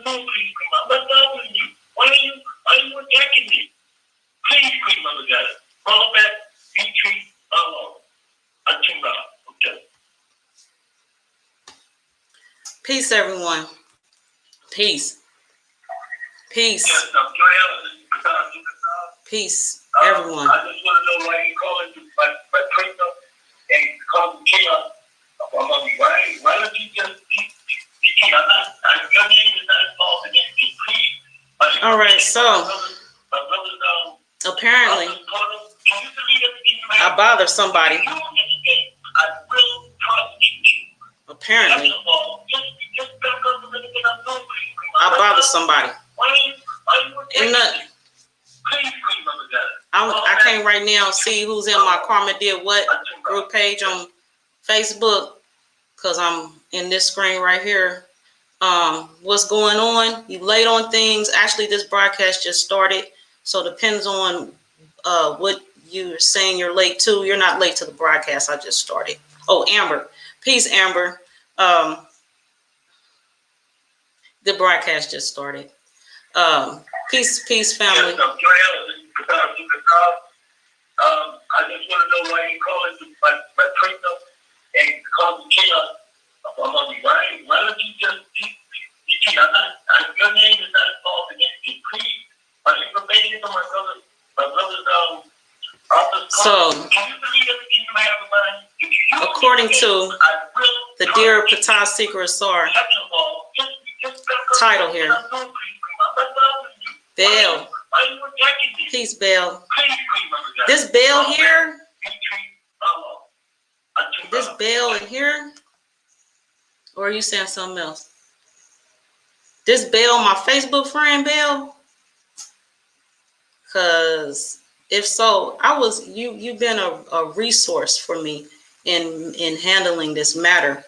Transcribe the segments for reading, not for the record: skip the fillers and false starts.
please, Queen. I'm not bothering you. Why are you attacking me? Please, Queen Mother Goddess. Follow back, retreat, Atumba. Okay. Peace, everyone. Peace. Peace. Yes, Peace, everyone. I just want to know why you calling my printer and causing chaos. Why don't you just your name is not involved in anything. Please. All right, so apparently I bothered somebody. Apparently I bothered somebody. I can't right now see who's in my Karma Did What group page on Facebook because I'm in this screen right here. What's going on? You late on things. Actually, this broadcast just started, so it depends on what you're saying you're late to. You're not late to the broadcast. I just started. Oh, Amber. Peace, Amber. The broadcast just started. Peace, family. I just want to know why you calling my printer and causing chaos. Why don't you just your name is not involved in anything. Please, my information for my brother's so, according to the Dear Ptah Skr Asar title here, Baal. Peace, Baal. This Baal here, this Baal in here, or are you saying something else? This Baal, my Facebook friend Baal? Because if so, you've been a resource for me in handling this matter.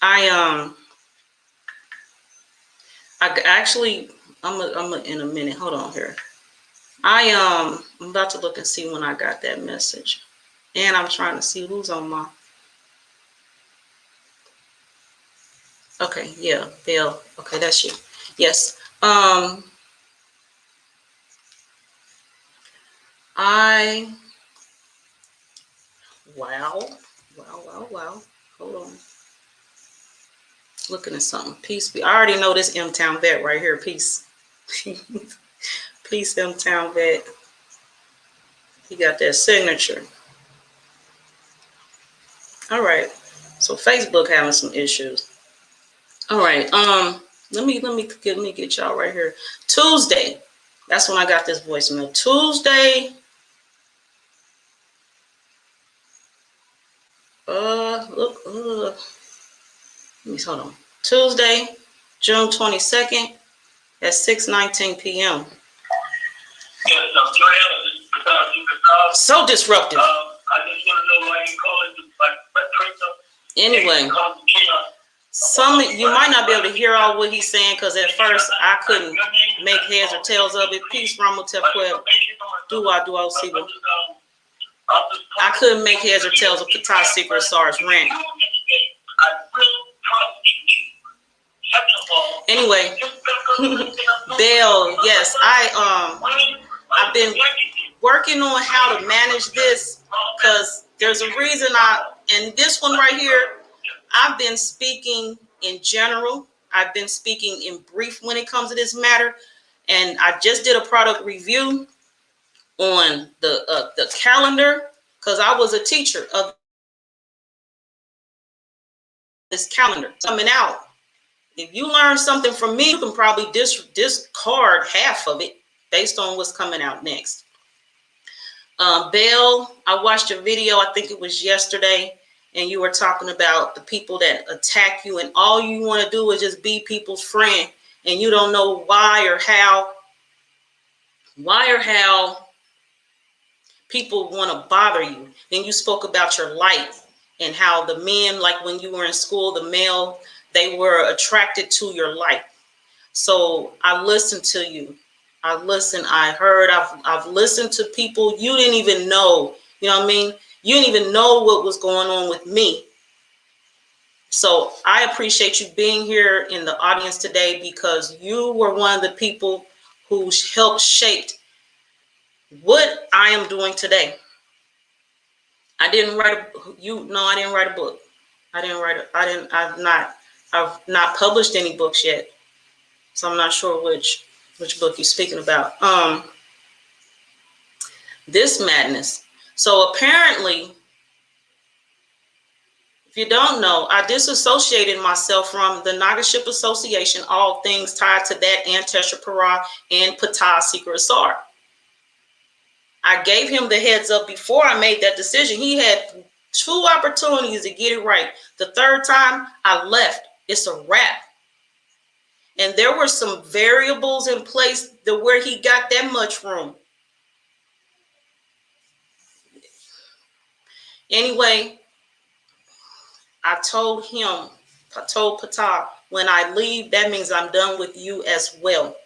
I'm in a minute. Hold on here. I'm about to look and see when I got that message, and I'm trying to see who's on my. Okay, yeah, Bill. Okay, that's you. Yes. Wow. Hold on. Looking at something. Peace. I already know this M-Town vet right here. Peace. Peace, M-Town vet. He got that signature. All right. So Facebook having some issues. All right. Let me get y'all right here. Tuesday. That's when I got this voicemail. Tuesday. Hold on. Tuesday, June 22nd at 6:19 p.m. So disruptive. I just want to know why you calling my printer. Anyway, you might not be able to hear all what he's saying because at first I couldn't make heads or tails of it. Peace, Ramotepweb. Do see what I couldn't make heads or tails of Ptah Skr Asar's rant. Anyway, Baal, yes, I've been working on how to manage this because there's a reason and this one right here, I've been speaking in general. I've been speaking in brief when it comes to this matter. And I just did a product review on the calendar because I was a teacher of this calendar coming out. If you learn something from me, you can probably discard half of it based on what's coming out next. Baal, I watched a video, I think it was yesterday, and you were talking about the people that attack you and all you want to do is just be people's friend and you don't know why or how people want to bother you. Then you spoke about your light and how the men, like when you were in school, the male, they were attracted to your light. So I listened to you. I heard, I've listened to people you didn't even know, you know what I mean? You didn't even know what was going on with me. So I appreciate you being here in the audience today, because you were one of the people who helped shape what I am doing today. I didn't write I didn't write a book. I've not published any books yet. So I'm not sure which book you're speaking about. This madness. So apparently, if you don't know, I disassociated myself from the Nagaship Association, all things tied to that, and Tesha Para and Ptah Skr Asar. I gave him the heads up before I made that decision. He had 2 opportunities to get it right. The third time, I left. It's a wrap. And there were some variables in place where he got that much room. Anyway, I told Ptah, when I leave, that means I'm done with you as well.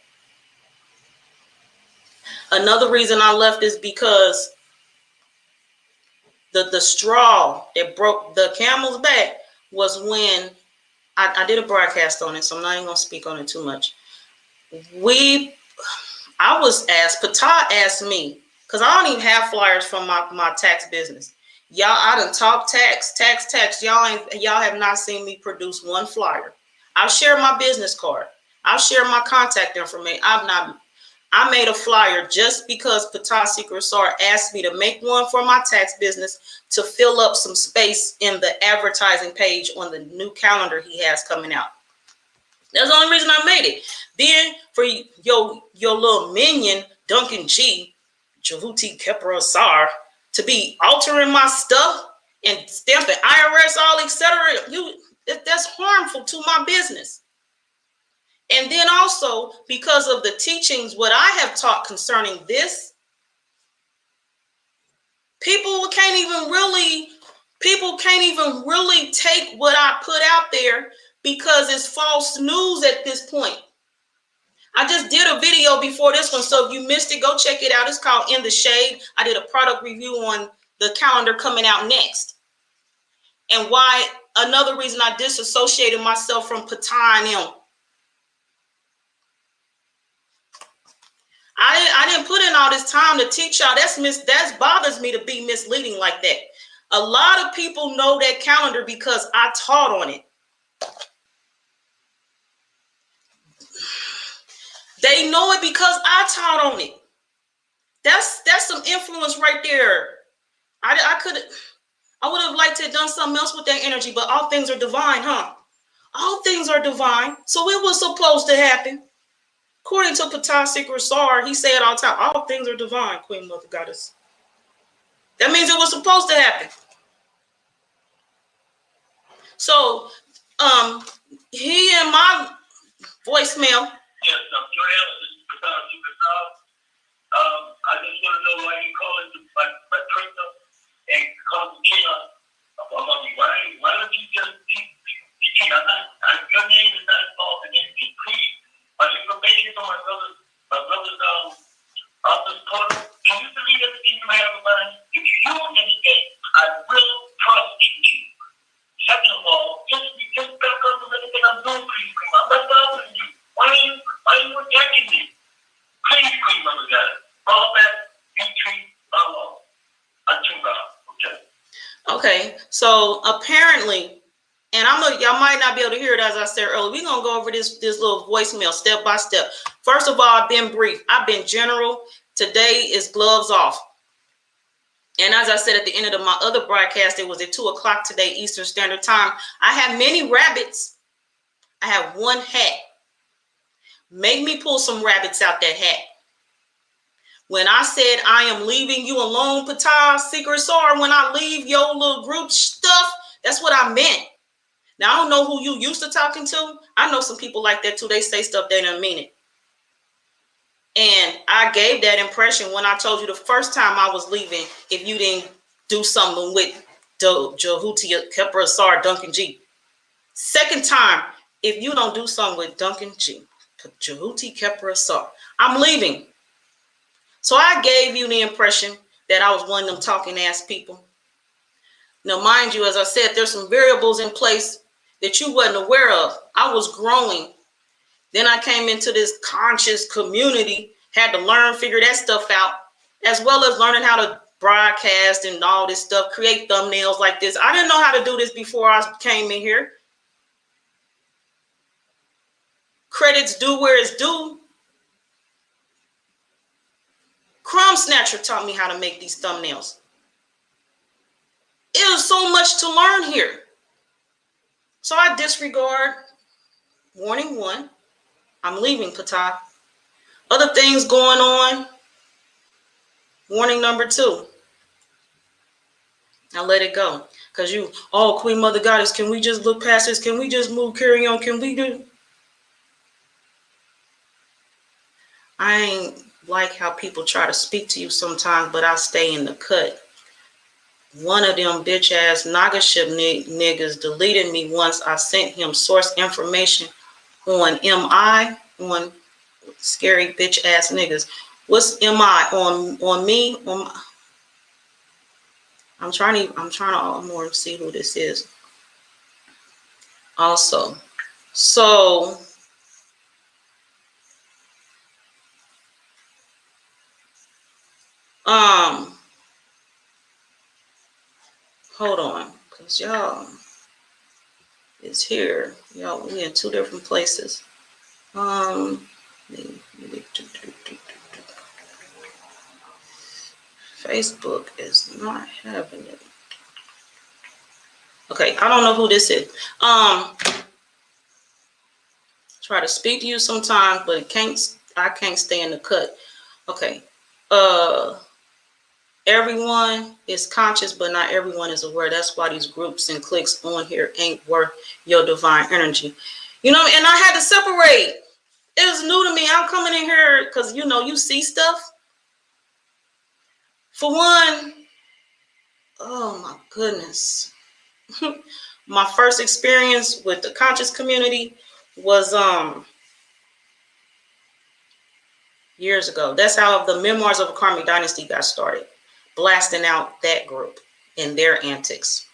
Another reason I left is because the straw that broke the camel's back was when I did a broadcast on it, so I'm not even going to speak on it too much. I was asked, Ptah asked me, because I don't even have flyers from my tax business. Y'all, I done talk tax. Y'all have not seen me produce one flyer. I'll share my business card. I'll share my contact information. I made a flyer just because Ptah Skr Asar asked me to make one for my tax business to fill up some space in the advertising page on the new calendar he has coming out. That's the only reason I made it. Then for your little minion, Duncan G, Jehuti Skr Asar, to be altering my stuff and stamping IRS, all etc., that's harmful to my business. And then also, because of the teachings, what I have taught concerning this, people can't even really take what I put out there, because it's false news at this point. I just did a video before this one, so if you missed it, go check it out. It's called In the Shade. I did a product review on the calendar coming out next. And why, another reason I disassociated myself from Ptah and him. I didn't put in all this time to teach y'all. That bothers me to be misleading like that. A lot of people know that calendar because I taught on it. They know it because I taught on it. That's some influence right there. I would have liked to have done something else with that energy, but all things are divine, huh? All things are divine. So it was supposed to happen. According to Ptah Skr Asar, he said all the time, all things are divine, Queen Mother Goddess. That means it was supposed to happen. So, he in my voicemail. Yes, Joel, this is Ptah Skr Asar. I just want to know why you call it my Trinta and call it chaos. Why don't you just keep your name is not involved in anything. Please, my information from my brother's office portal. Can you believe everything you have in mind? If you do anything, I will prosecute you. Second of all, just back up with everything I'm doing for you. I'm not bothering you. Why are you attacking me? Please, Queen Mother Goddess, all that you treat unto God. Okay, so apparently, and y'all might not be able to hear it as I said earlier. We're gonna go over this little voicemail step by step. First of all, I've been brief. I've been general. Today is gloves off. And as I said at the end of my other broadcast, it was at 2 o'clock today, Eastern Standard Time. I have many rabbits. I have one hat. Make me pull some rabbits out that hat. When I said I am leaving you alone, Ptah Skr Asar, when I leave your little group stuff, that's what I meant. Now, I don't know who you used to talking to. I know some people like that too. They say stuff they don't mean it. And I gave that impression when I told you the first time I was leaving, if you didn't do something with Jehuti Skr Asar, Duncan G. Second time, if you don't do something with Duncan G, Jehuti Skr Asar, I'm leaving. So I gave you the impression that I was one of them talking ass people. Now, mind you, as I said, there's some variables in place that you wasn't aware of. I was growing. Then I came into this conscious community, had to learn, figure that stuff out, as well as learning how to broadcast and all this stuff, create thumbnails like this. I didn't know how to do this before I came in here. Credits due where it's due. Crumb Snatcher taught me how to make these thumbnails. It was so much to learn here. So I disregard warning 1. I'm leaving Ptah. Other things going on. Warning number 2. I let it go. Because Queen Mother Goddess, can we just look past this? Can we just move, carry on? Can we do? I ain't like how people try to speak to you sometimes, but I stay in the cut. One of them bitch ass Nagaship niggas deleted me once I sent him source information on MI, on scary bitch ass niggas. What's MI on me? I'm trying to more see who this is. Also, so hold on, cause y'all is here. Y'all, we in 2 different places. Facebook is not having it. Okay, I don't know who this is. Try to speak to you sometimes, but I can't stay in the cut. Okay. Everyone is conscious, but not everyone is aware. That's why these groups and cliques on here ain't worth your divine energy. And I had to separate. It was new to me. I'm coming in here because, you see stuff. For one, oh my goodness. My first experience with the conscious community was years ago. That's how the Memoirs of a Karmic Dynasty got started. Blasting out that group and their antics.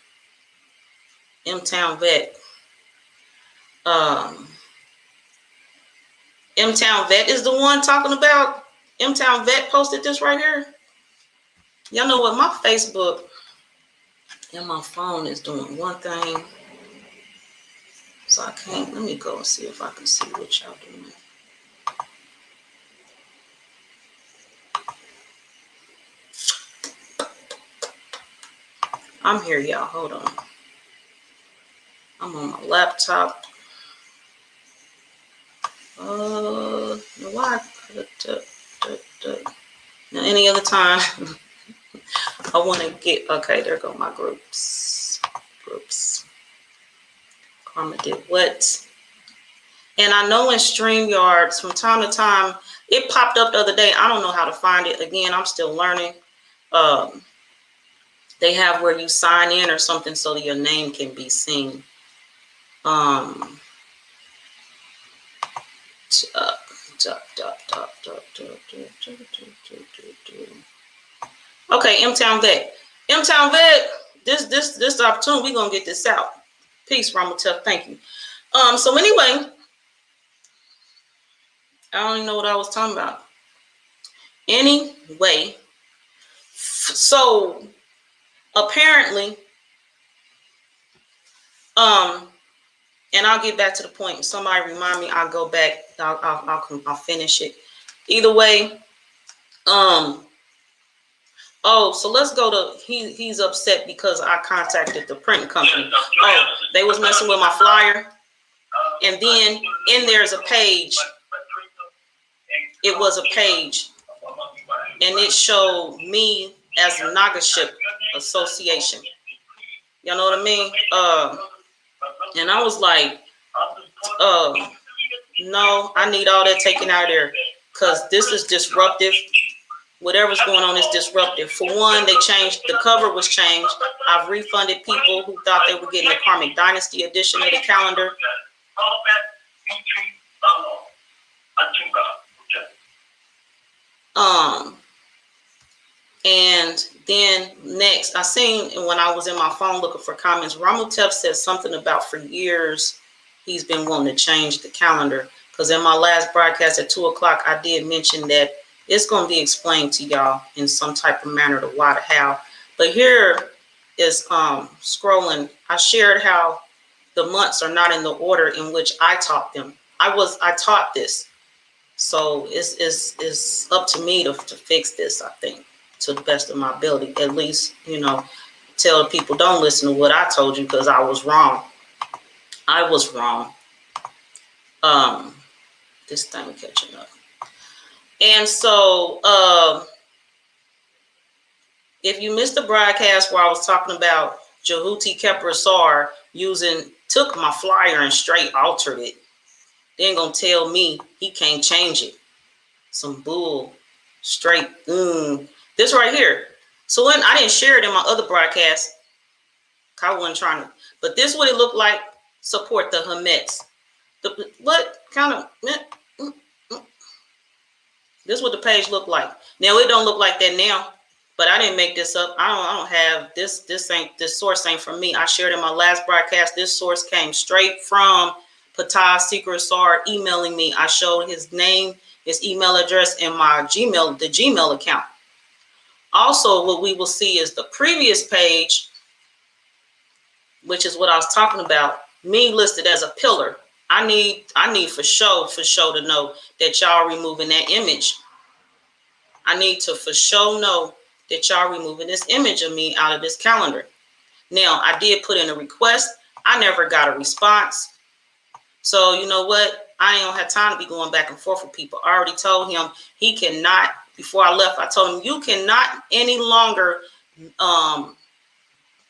M-Town Vet. M-Town Vet is the one talking about. M-Town Vet posted this right here. Y'all know what? My Facebook and my phone is doing one thing. So I can't. Let me go and see if I can see what y'all doing. I'm here, y'all. Hold on. I'm on my laptop. Why? Now, any other time, I want to get. Okay, there go my groups. Karma did what? And I know in StreamYards, from time to time, it popped up the other day. I don't know how to find it. Again, I'm still learning. They have where you sign in or something so that your name can be seen. Okay, M-Town Vet. M-Town Vet, this opportunity, we're gonna get this out. Peace, Ramatel. Thank you. So anyway, I don't even know what I was talking about. Anyway, so apparently, and I'll get back to the point. Somebody remind me. I'll go back. I'll finish it. Either way, oh, so let's go to. He's upset because I contacted the print company. Oh, they was messing with my flyer, and then in there's a page. It was a page, and it showed me as a Nagaship Association. Y'all know what I mean? And I was like, no, I need all that taken out of there because this is disruptive. Whatever's going on is disruptive. For one, they changed, the cover was changed. I've refunded people who thought they were getting the Karmic Dynasty edition of the calendar. And Then next, I seen when I was in my phone looking for comments, Ramutef said something about for years he's been wanting to change the calendar. Because in my last broadcast at 2 o'clock, I did mention that it's going to be explained to y'all in some type of manner, the why, the how. But here is scrolling. I shared how the months are not in the order in which I taught them. I taught this. So it's up to me to fix this, I think, to the best of my ability. At least, tell the people don't listen to what I told you because I was wrong. I was wrong. This thing catching up. And so if you missed the broadcast where I was talking about Jehuti Skr Asar took my flyer and straight altered it, they ain't gonna tell me he can't change it. Some bull, straight, this right here. So when I didn't share it in my other broadcast, I wasn't trying to, but this is what it looked like. Support the Hametz. What kind of, this is what the page looked like. Now it don't look like that now, but I didn't make this up. I don't have this. This source ain't from me. I shared in my last broadcast. This source came straight from Ptah Skr Asar emailing me. I showed his name, his email address, and my Gmail, the Gmail account. Also, what we will see is the previous page, which is what I was talking about, me listed as a pillar. I need for sure to know that y'all removing that image. I need to for sure know that y'all removing this image of me out of this calendar. Now, I did put in a request. I never got a response. So you know what? I ain't gonna have time to be going back and forth with people. I already told him he cannot, before I left, I told him you cannot any longer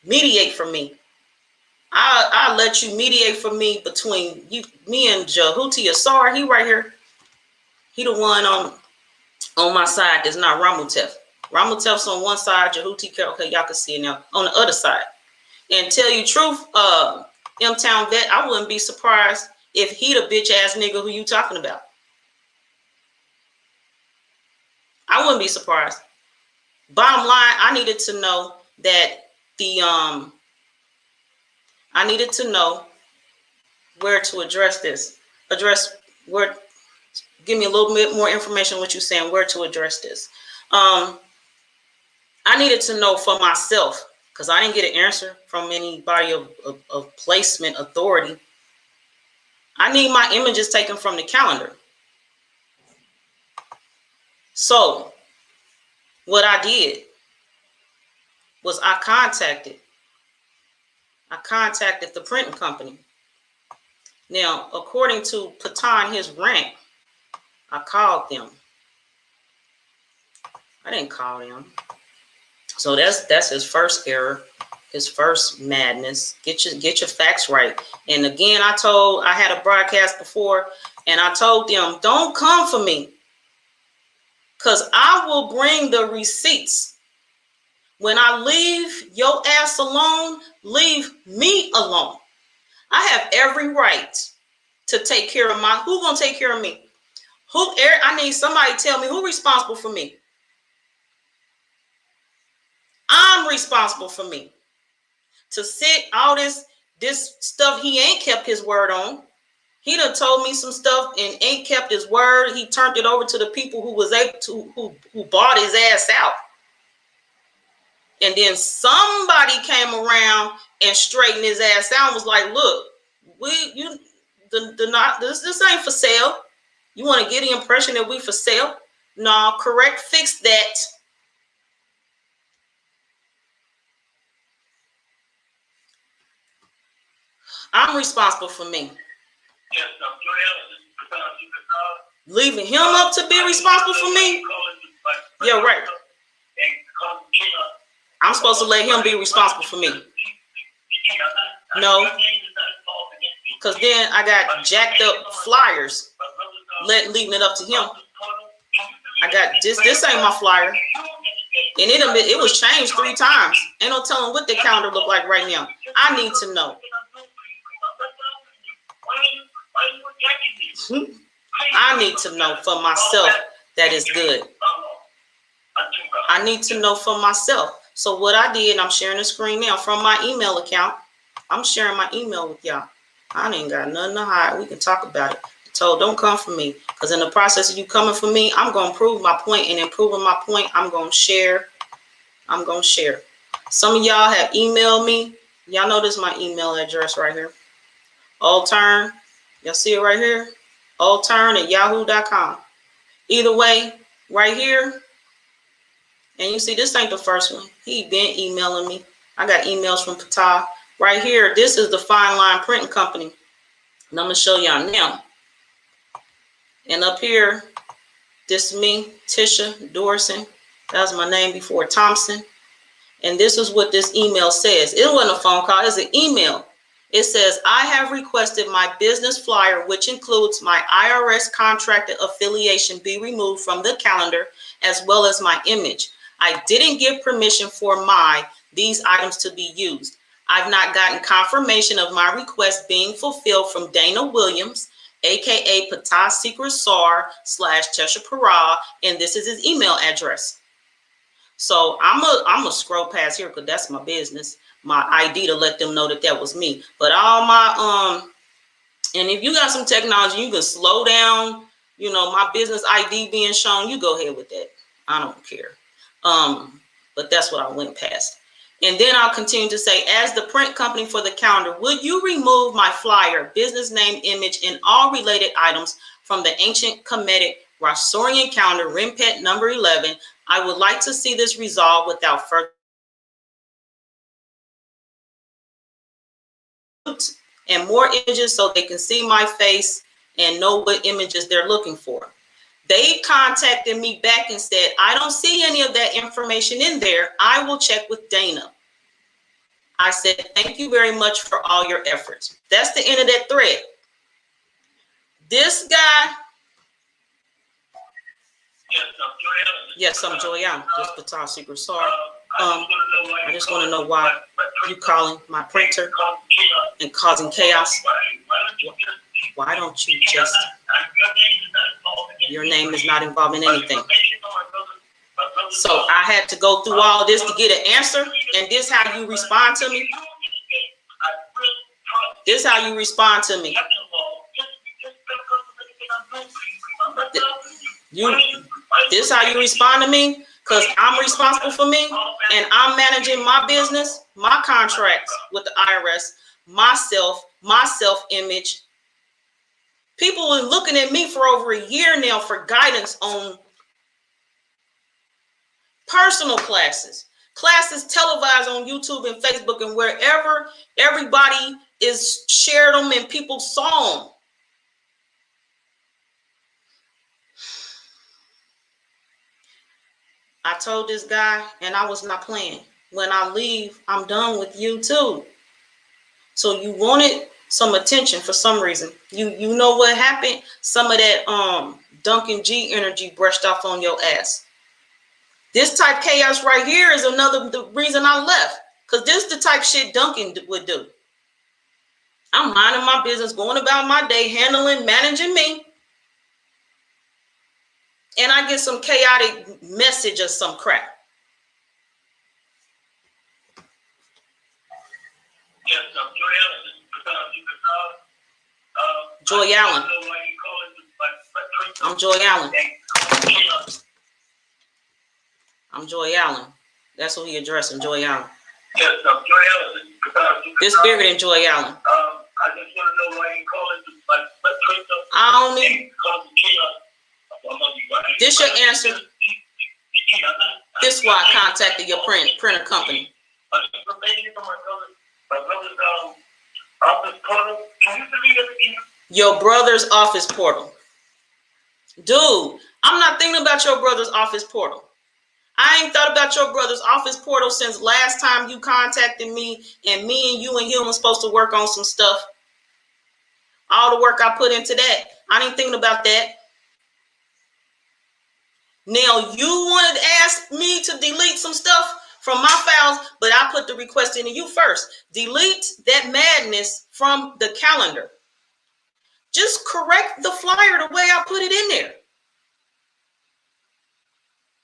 mediate for me. I'll let you mediate for me between me and Jehuti Asar. He right here. He the one on my side that's not Ramutef. Ramutef's on one side, Jehuti Skr. Okay, y'all can see it now. On the other side. And tell you truth, M-Town Vet, I wouldn't be surprised if he the bitch ass nigga who you talking about. I wouldn't be surprised. Bottom line, I needed to know that I needed to know where to address this. Give me a little bit more information on what you're saying, where to address this. I needed to know for myself, because I didn't get an answer from anybody of placement authority. I need my images taken from the calendar. So what I did was I contacted the printing company. Now, according to Ptah and his rank, I called them. I didn't call them. So that's his first error, his first madness. Get your facts right. And again, I had a broadcast before, and I told them, don't come for me, because I will bring the receipts. When I leave your ass alone, leave me alone. I have every right to take care of who gonna take care of me? I need somebody to tell me who responsible for me. I'm responsible for me. To sit all this stuff he ain't kept his word on. He done told me some stuff and ain't kept his word. He turned it over to the people who was able to, who bought his ass out. And then somebody came around and straightened his ass out and was like, look, this ain't for sale. You want to get the impression that we for sale? No, correct, fix that. I'm responsible for me. Leaving him up to be responsible for me? Yeah, right. I'm supposed to let him be responsible for me. No. Because then I got jacked up flyers leaving it up to him. I got this ain't my flyer. And it was changed 3 times. Ain't no telling what the calendar look like right now. I need to know. I need to know for myself that it's good. I need to know for myself. So what I did, I'm sharing the screen now from my email account. I'm sharing my email with y'all. I ain't got nothing to hide. We can talk about it. I told, don't come for me. Because in the process of you coming for me, I'm going to prove my point. And in proving my point, I'm going to share. I'm going to share. Some of y'all have emailed me. Y'all know this is my email address right here. Altern. Y'all see it right here? Altern@yahoo.com. Either way, right here. And you see, this ain't the first one. He been emailing me. I got emails from Ptah. Right here, this is the Fine Line Printing Company. And I'm going to show y'all now. And up here, this is me, Tisha Dorson. That was my name before Thompson. And this is what this email says. It wasn't a phone call, it's an email. It says, I have requested my business flyer, which includes my IRS contracted affiliation, be removed from the calendar, as well as my image. I didn't give permission for these items to be used. I've not gotten confirmation of my request being fulfilled from Dana Williams, aka Ptah Skr Asar /Tesha Parah, and this is his email address. So I'm a scroll past here because that's my business, my ID, to let them know that that was me. But all my and if you got some technology, you can slow down, you know, my business ID being shown, you go ahead with that. I don't care. But that's what I went past. And then I'll continue to say, as the print company for the calendar, would you remove my flyer, business name, image, and all related items from the ancient Kemetic Roshorian calendar, Rinpet number 11? I would like to see this resolved without further and more images so they can see my face and know what images they're looking for. They contacted me back and said, I don't see any of that information in there. I will check with Dana. I said, thank you very much for all your efforts. That's the end of that thread. This guy. Yes, I'm Joy Allen. This is Ptah Skr Asar. I just want to know why you calling my printer and causing chaos. Why don't you just, your name is not involved in anything. So I had to go through all this to get an answer. And this how you respond to me? This how you respond to me. This how you respond to me? Because I'm responsible for me and I'm managing my business, my contracts with the IRS, myself, my self-image. People are looking at me for over a year now for guidance on personal classes televised on YouTube and Facebook and wherever everybody is shared them and people saw them. I told this guy, and I was not playing. When I leave, I'm done with you too. So you wanted some attention for some reason. You know what happened? Some of that Duncan G energy brushed off on your ass. This type chaos right here is the reason I left. Because this is the type shit Duncan would do. I'm minding my business, going about my day, managing me. And I get some chaotic message or some crap. Yes, Joy Allen. I'm Joy Allen. I'm Joy Allen. That's who he addressing, Joy Allen. Yes, Joy Allen. This bigger than Joy Allen. I just want to know why you calling this I don't need. This your answer. This is why I contacted your printer company. Your brother's office portal. Dude, I'm not thinking about your brother's office portal. I ain't thought about your brother's office portal since last time you contacted me and you and him were supposed to work on some stuff. All the work I put into that. I ain't thinking about that. Now, you wanted to ask me to delete some stuff from my files, but I put the request into you first. Delete that madness from the calendar. Just correct the flyer the way I put it in there.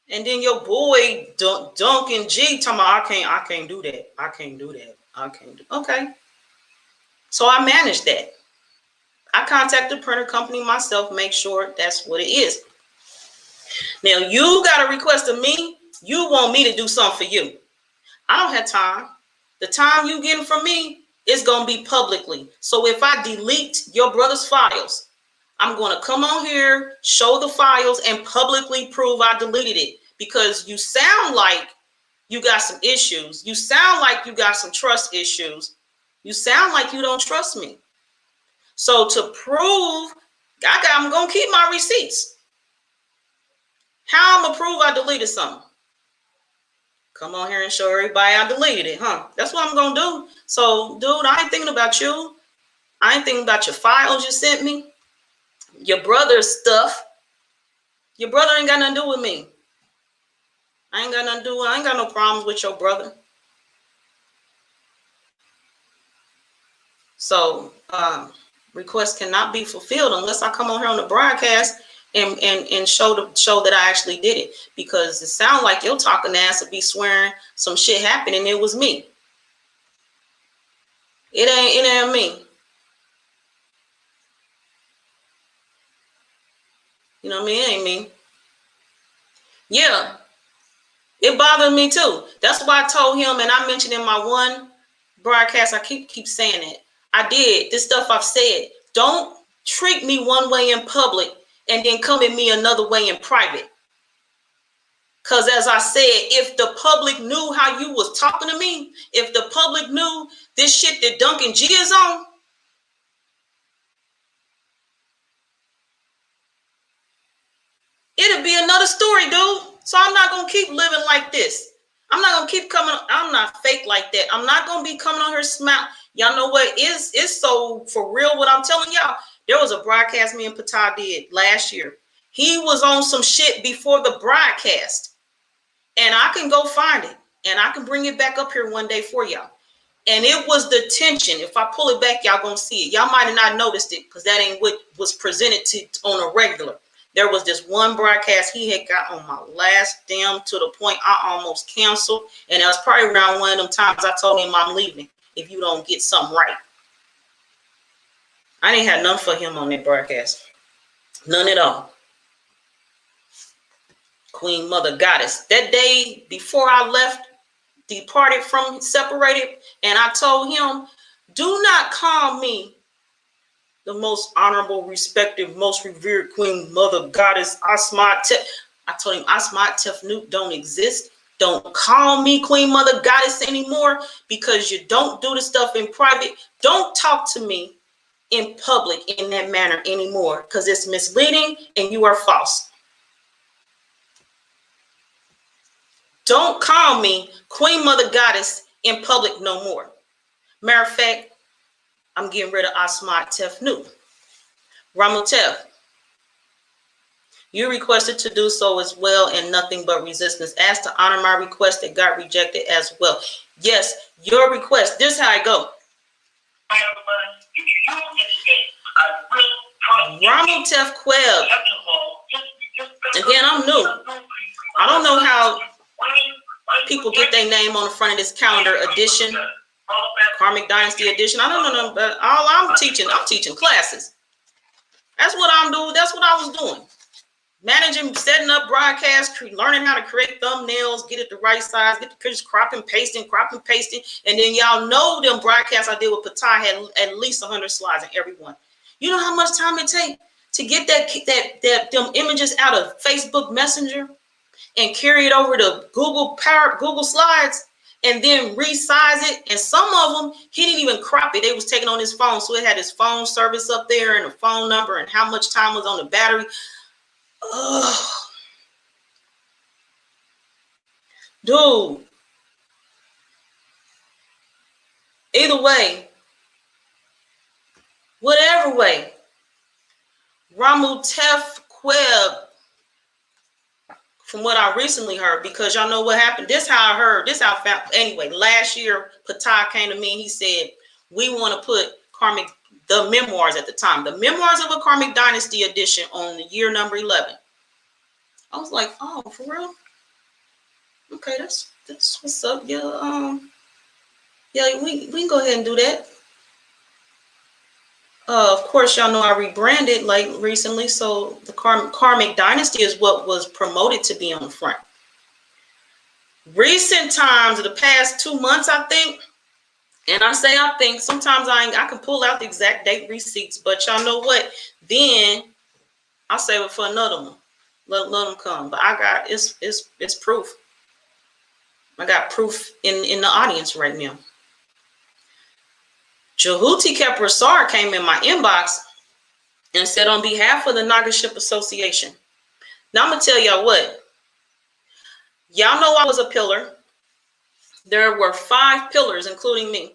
And then your boy Duncan G talking about I can't do that. I can't do that. I can't do. Okay. So I managed that. I contacted the printer company myself, make sure that's what it is. Now you got a request of me. You want me to do something for you. I don't have time. The time you getting from me is going to be publicly. So if I delete your brother's files, I'm going to come on here, show the files, and publicly prove I deleted it. Because you sound like you got some issues. You sound like you got some trust issues. You sound like you don't trust me. So to prove, I'm going to keep my receipts. How I'm going to prove I deleted something? Come on here and show everybody I deleted it, huh? That's what I'm going to do. So, dude, I ain't thinking about you. I ain't thinking about your files you sent me. Your brother's stuff. Your brother ain't got nothing to do with me. I ain't got no problems with your brother. So, requests cannot be fulfilled unless I come on here on the broadcast and show that I actually did it. Because it sounds like your talking ass would be swearing some shit happened and it was me. It ain't me. You know what I mean? It ain't me. Yeah. It bothered me too. That's why I told him, and I mentioned in my one broadcast, I keep saying it. I did this stuff I've said. Don't treat me one way in public and then come at me another way in private. Because as I said, if the public knew how you was talking to me, if the public knew this shit that Duncan G is on, it'll be another story, dude. So I'm not going to keep living like this. I'm not going to keep coming. I'm not fake like that. I'm not going to be coming on here smile. Y'all know what? It's so for real what I'm telling y'all. There was a broadcast me and Ptah did last year. He was on some shit before the broadcast. And I can go find it. And I can bring it back up here one day for y'all. And it was the tension. If I pull it back, y'all going to see it. Y'all might have not noticed it because that ain't what was presented on a regular. There was this one broadcast he had got on my last damn to the point I almost canceled. And it was probably around one of them times I told him I'm leaving if you don't get something right. I didn't have none for him on that broadcast. None at all. Queen Mother Goddess. That day before I left, departed from, separated, and I told him, do not call me the most honorable, respected, most revered Queen Mother Goddess Asmat. I told him Asmat Tefnut don't exist. Don't call me Queen Mother Goddess anymore because you don't do the stuff in private. Don't talk to me in public in that manner anymore because it's misleading and you are false. Don't call me Queen Mother Goddess in public no more. Matter of fact, I'm getting rid of Asmat Tefnut. Ramutef, you requested to do so as well and nothing but resistance. Asked to honor my request that got rejected as well. Yes, your request. This is how I go. Ramutef Queb. Again, I'm new. I don't know how people get their name on the front of this calendar edition. Karmic Dynasty edition. I don't know, but all I'm teaching classes. That's what I'm doing. That's what I was doing. Managing, setting up broadcasts, learning how to create thumbnails, get it the right size, get the pictures, crop and pasting. And then y'all know them broadcasts I did with Ptah had at least 100 slides in every one. You know how much time it takes to get them images out of Facebook Messenger and carry it over to Google Slides and then resize it. And some of them, he didn't even crop it. They was taking on his phone. So it had his phone service up there and the phone number and how much time was on the battery. Ugh. Dude. Either way, whatever way, Ramutef Queb, from what I recently heard, because y'all know what happened. This how I heard. This how I found. Anyway, last year, Ptah came to me and he said, we want to put Karmic, the memoirs at the time, the memoirs of a Karmic Dynasty edition on the year number 11. I was like, oh, for real? Okay, that's what's up. Yeah, we can go ahead and do that. Of course, y'all know I rebranded like recently, so the Karmic Dynasty is what was promoted to be on the front. Recent times, the past 2 months, I think, and I say I think, sometimes I can pull out the exact date receipts, but y'all know what? Then I'll save it for another one. Let them come. But I got it's proof. I got proof in the audience right now. Ptah Skr Asar came in my inbox and said, on behalf of the Nagaship Association. Now I'm gonna tell y'all what. Y'all know I was a pillar. There were 5 pillars, including me.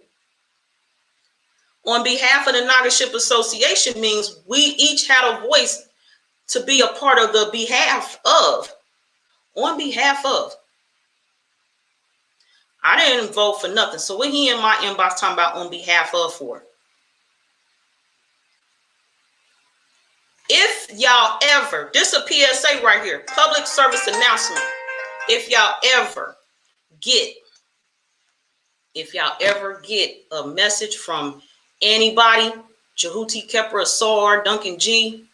On behalf of the Nagaship Association means we each had a voice to be a part of the behalf of. On behalf of. I didn't vote for nothing. So what he in my inbox talking about on behalf of for? If y'all ever, this is a PSA right here, public service announcement. If y'all ever get a message from anybody, Ptah Skr Asar, Duncan G,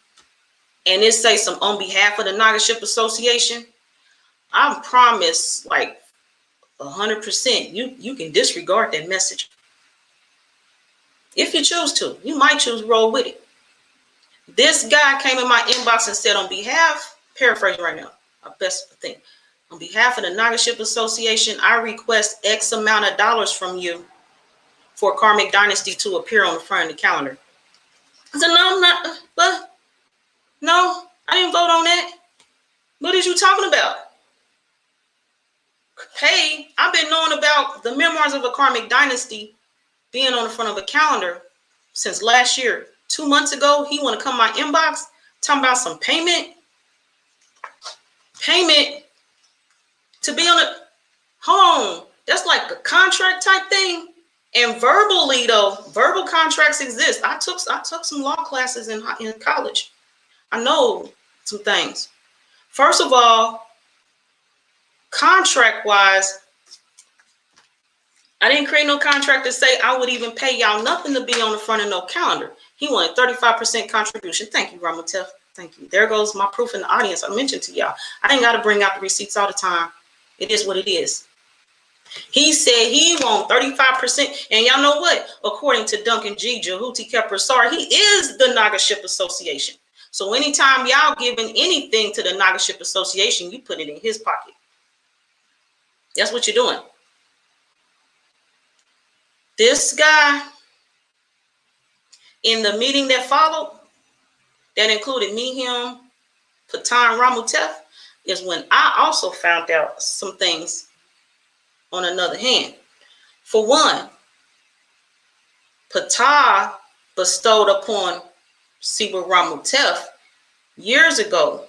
and it say some on behalf of the Nagaship Association, I promise like 100% you can disregard that message. If you choose to, you might choose to roll with it. This guy came in my inbox and said, on behalf, paraphrase right now, our best thing, on behalf of the Nagaship Association, I request X amount of dollars from you for Karmic Dynasty to appear on the front of the calendar. I said, no, I'm not, but no, I didn't vote on that. What are you talking about? Hey, I've been knowing about the memoirs of a Karmic Dynasty being on the front of a calendar since last year. 2 months ago, he want to come my inbox talking about some payment to be on a home. That's like a contract type thing. And verbally though, verbal contracts exist. I took some law classes in college. I know some things. First of all, contract wise, I didn't create no contract to say I would even pay y'all nothing to be on the front of no calendar. He wanted 35% contribution. Thank you, Ramatef. Thank you. There goes my proof in the audience. I mentioned to y'all. I ain't got to bring out the receipts all the time. It is what it is. He said he want 35%. And y'all know what? According to Duncan G, Ptah Skr Asar, he is the Nagaship Association. So anytime y'all giving anything to the Nagaship Association, you put it in his pocket. That's what you're doing. This guy, in the meeting that followed, that included me, him, Ptah, and Ramatef, is when I also found out some things on another hand. For one, Ptah bestowed upon Siba Ramatef years ago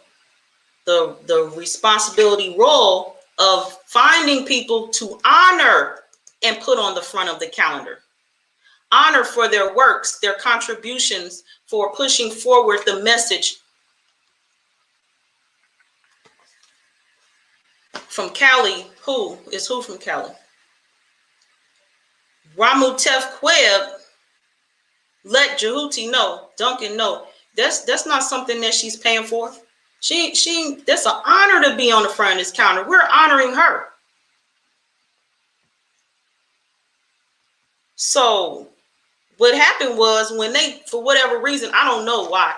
the responsibility role of finding people to honor and put on the front of the calendar. Honor for their works, their contributions, for pushing forward the message from Cali. Who from Cali? Ramatef Queb let Jehuti know, Duncan know, that's not something that she's paying for. She that's an honor to be on the front of this calendar. We're honoring her. So what happened was when they, for whatever reason, I don't know why,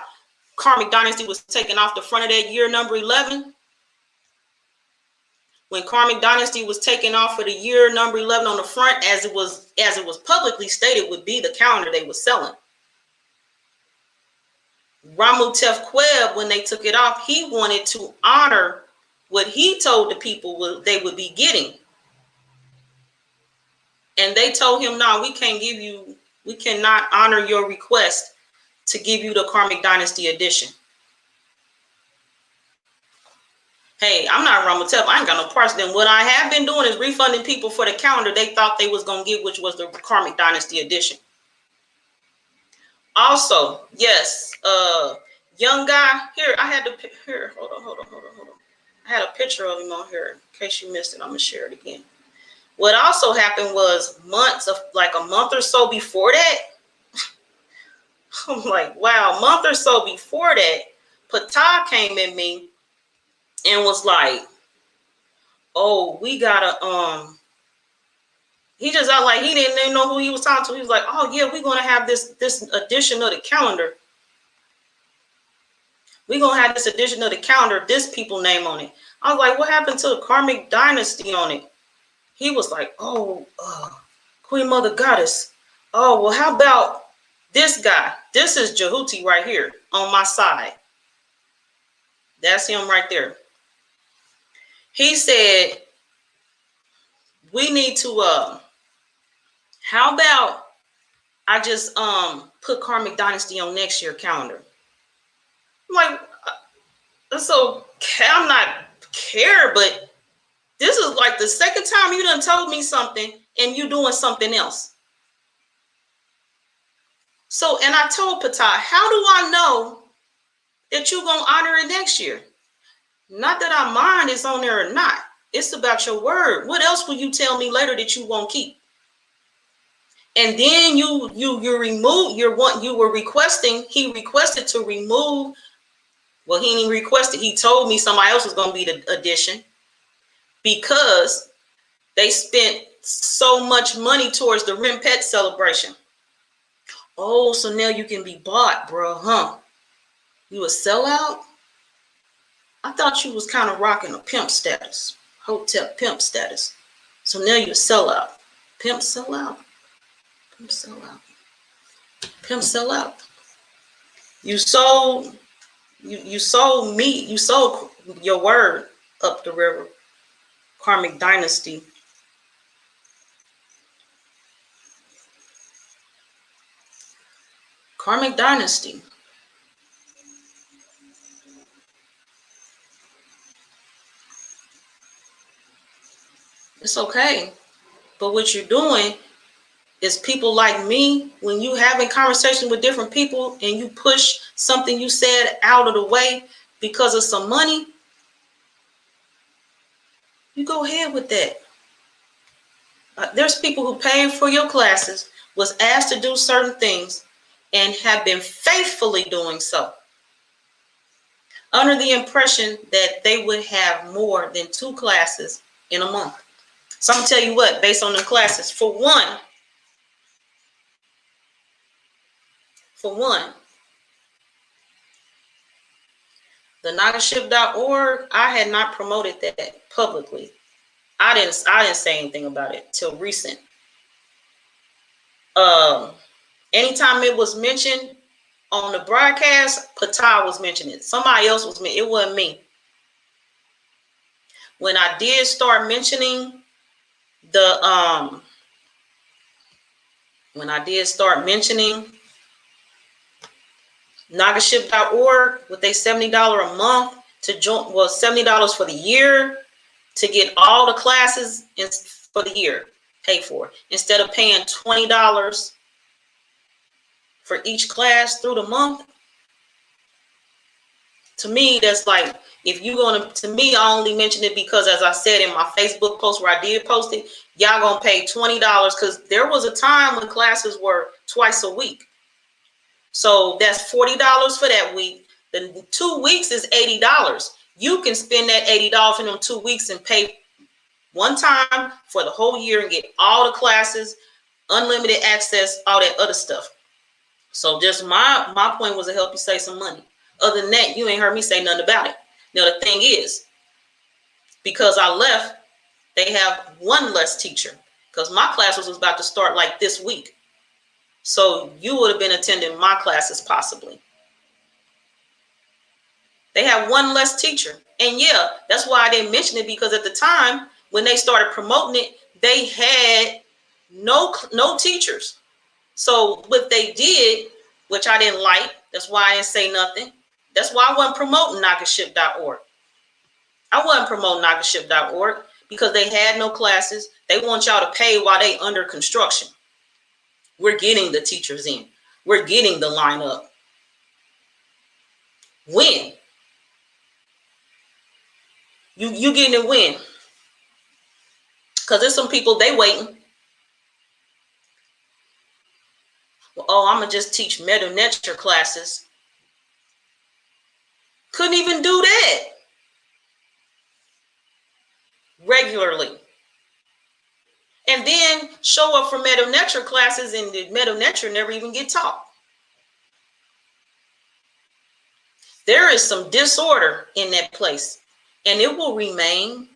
Karmic Dynasty was taken off the front of that year number 11. When Karmic Dynasty was taken off for the year number 11 on the front, as it was publicly stated would be the calendar they were selling. Ramatef Queb, when they took it off, he wanted to honor what he told the people they would be getting. And they told him, no, we cannot honor your request to give you the Karmic Dynasty edition. Hey, I'm not Ramatef. I ain't got no parts. Then what I have been doing is refunding people for the calendar they thought they was going to get, which was the Karmic Dynasty edition. Also, yes, young guy here. I had to here. Hold on. I had a picture of him on here. In case you missed it, I'm gonna share it again. What also happened was like a month or so before that. I'm like, wow, a month or so before that, Ptah came at me and was like, oh, we gotta he just out like he didn't even know who he was talking to. He was like, oh yeah, we're gonna have this edition of the calendar. We're gonna have this edition of the calendar, this people name on it. I was like, what happened to the Karmic Dynasty on it? He was like, oh, Queen Mother Goddess. Oh, well, how about this guy? This is Jehuti right here on my side. That's him right there. He said, we need to, how about I just put Karmic Dynasty on next year calendar? I'm like, that's okay. I'm not care, but this is like the second time you done told me something and you doing something else. So, and I told Ptah, how do I know that you're going to honor it next year? Not that our mind is on there or not. It's about your word. What else will you tell me later that you won't keep? And then you remove you were requesting, he requested to remove, well, he didn't request it. He told me somebody else was going to be the addition because they spent so much money towards the Rim Pet celebration. Oh, so now you can be bought, bro, huh? You a sellout? I thought you was kind of rocking a pimp status, hotel pimp status. So now you a sellout. Pimp sellout. Pimp sellout. Pimp sellout. You sold me, you sold your word up the river. Karmic Dynasty. Karmic Dynasty. It's okay. But what you're doing is people like me, when you having conversation with different people and you push something you said out of the way because of some money, you go ahead with that. There's people who paid for your classes, was asked to do certain things, and have been faithfully doing so, under the impression that they would have more than 2 classes in a month. So I'm gonna tell you what, based on the classes, for one, the Nagaship.org, I had not promoted that publicly. I didn't say anything about it till recent. Anytime it was mentioned on the broadcast, Ptah was mentioning it. Somebody else was mentioning it. It wasn't me. When I did start mentioning the Nagaship.org with a $70 a month to join, well, $70 for the year to get all the classes for the year paid for, instead of paying $20 for each class through the month. To me, that's like, if you're gonna, to me, I only mention it because, as I said in my Facebook post where I did post it, y'all gonna pay $20, because there was a time when classes were twice a week. So that's $40 for that week. The 2 weeks is $80. You can spend that $80 in them 2 weeks and pay one time for the whole year and get all the classes, unlimited access, all that other stuff. So just my point was to help you save some money. Other than that, you ain't heard me say nothing about it. Now, the thing is, because I left, they have one less teacher, because my classes was about to start like this week. So you would have been attending my classes possibly. They have one less teacher. And yeah, that's why I didn't mention it, because at the time when they started promoting it, they had no teachers. So what they did, which I didn't like, that's why I didn't say nothing. That's why I wasn't promoting Nagaship.org. I wasn't promoting Nagaship.org because they had no classes. They want y'all to pay while they under construction. We're getting the teachers in. We're getting the lineup. When? You getting it when? Because there's some people, they waiting. Well, oh, I'm going to just teach meta nature classes. Couldn't even do that regularly. And then show up for meta nature classes, and the meta nature never even get taught. There is some disorder in that place, and it will remain.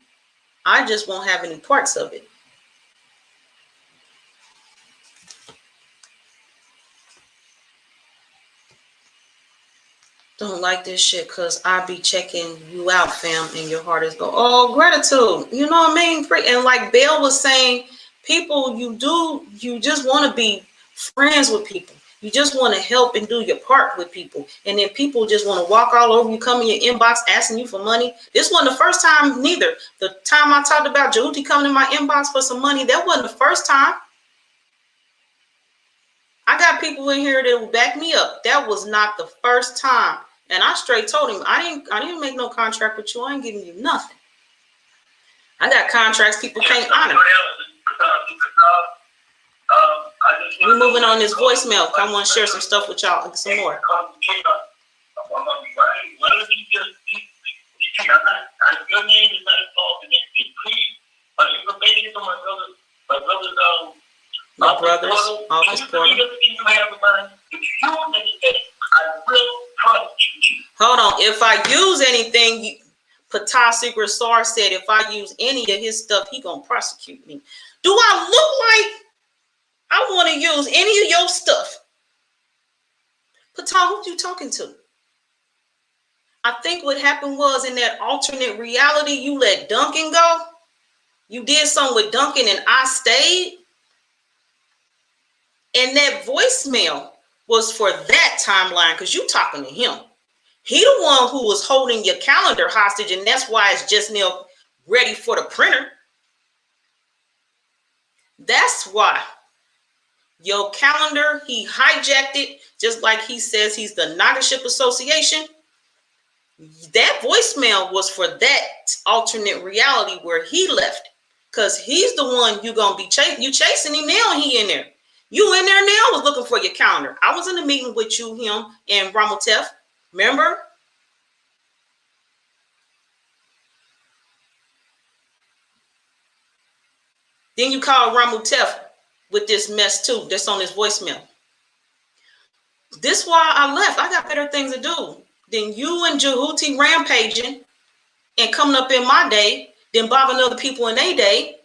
I just won't have any parts of it. Don't like this shit because I be checking you out, fam, and your heart is going, oh, gratitude. You know what I mean? And like Belle was saying, people, you just want to be friends with people. You just want to help and do your part with people. And then people just want to walk all over you, come in your inbox asking you for money. This wasn't the first time neither. The time I talked about Jehuti coming in my inbox for some money, that wasn't the first time. I got people in here that will back me up. That was not the first time. And I straight told him, I didn't make no contract with you. I ain't giving you nothing. I got contracts people can't honor. We're moving on this voicemail. I want to share some stuff with y'all, some more. My brother's office portal. Hold on. If I use anything, Ptah Skr Asar said, if I use any of his stuff, he gonna prosecute me. Do I look like I want to use any of your stuff? Ptah, who you talking to? I think what happened was, in that alternate reality, you let Duncan go. You did something with Duncan and I stayed. And that voicemail was for that timeline because you talking to him. He the one who was holding your calendar hostage, and that's why it's just now ready for the printer. That's why. Your calendar, he hijacked it, just like he says he's the Nagaship Association. That voicemail was for that alternate reality where he left, because he's the one you're going to be chasing. You chasing him now, and he in there. You in there now was looking for your calendar. I was in the meeting with you, him, and Ramotef. Remember? Then you call Ramotef with this mess too. That's on his voicemail. This why I left. I got better things to do than you and Jehuti rampaging and coming up in my day, than bothering other people in their day.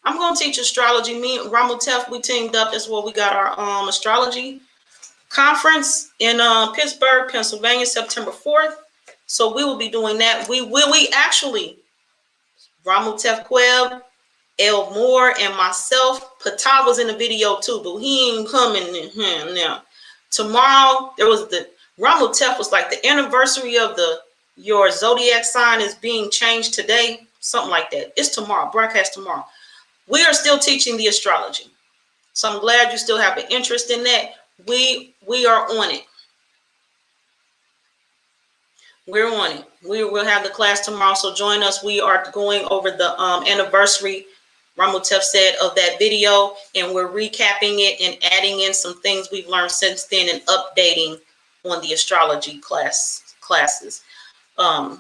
I'm going to teach astrology. Me and Ramotef, we teamed up. That's where we got our astrology conference in Pittsburgh, Pennsylvania, September 4th. So we will be doing that. We actually, Ramotef Queb, El Moore, and myself. Ptah was in the video too, but he ain't coming in now. Tomorrow, there was the Ramotef was like the anniversary of your zodiac sign is being changed today. Something like that. It's tomorrow, broadcast tomorrow. We are still teaching the astrology. So I'm glad you still have an interest in that. We are on it. We're on it. We will have the class tomorrow, so join us. We are going over the anniversary, Ramotef said, of that video, and we're recapping it and adding in some things we've learned since then and updating on the astrology classes.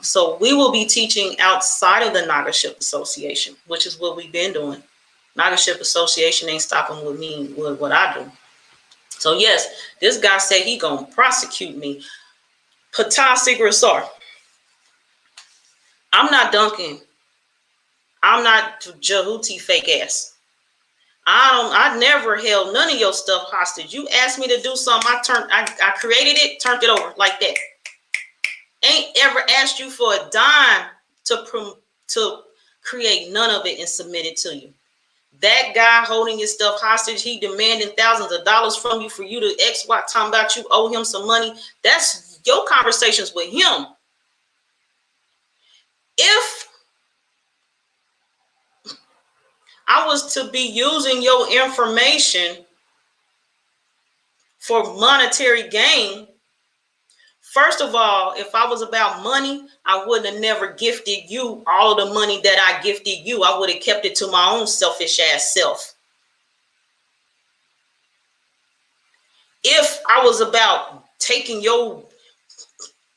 So we will be teaching outside of the Nagaship Association, which is what we've been doing. Nagaship Association ain't stopping with me with what I do. So yes, this guy said he gonna prosecute me. Ptah Skr Asar. I'm not Duncan. I'm not Jehuti fake ass. I never held none of your stuff hostage. You asked me to do something, I created it, turned it over like that. Ain't ever asked you for a dime to create none of it and submit it to you. That guy holding your stuff hostage, he demanding thousands of dollars from you for you to XY, talking about you owe him some money. That's your conversations with him. If I was to be using your information for monetary gain, First of all, if I was about money, I wouldn't have never gifted you all the money that I gifted you. I would have kept it to my own selfish ass self. If I was about taking your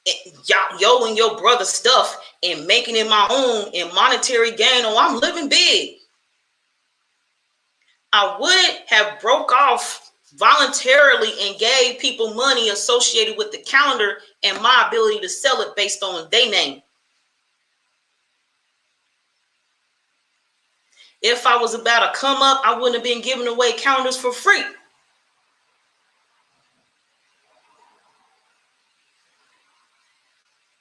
and your brother's stuff and making it my own and monetary gain, oh, I'm living big, I wouldn't have broke off voluntarily and gave people money associated with the calendar and my ability to sell it based on their name. If I was about to come up, I wouldn't have been giving away calendars for free.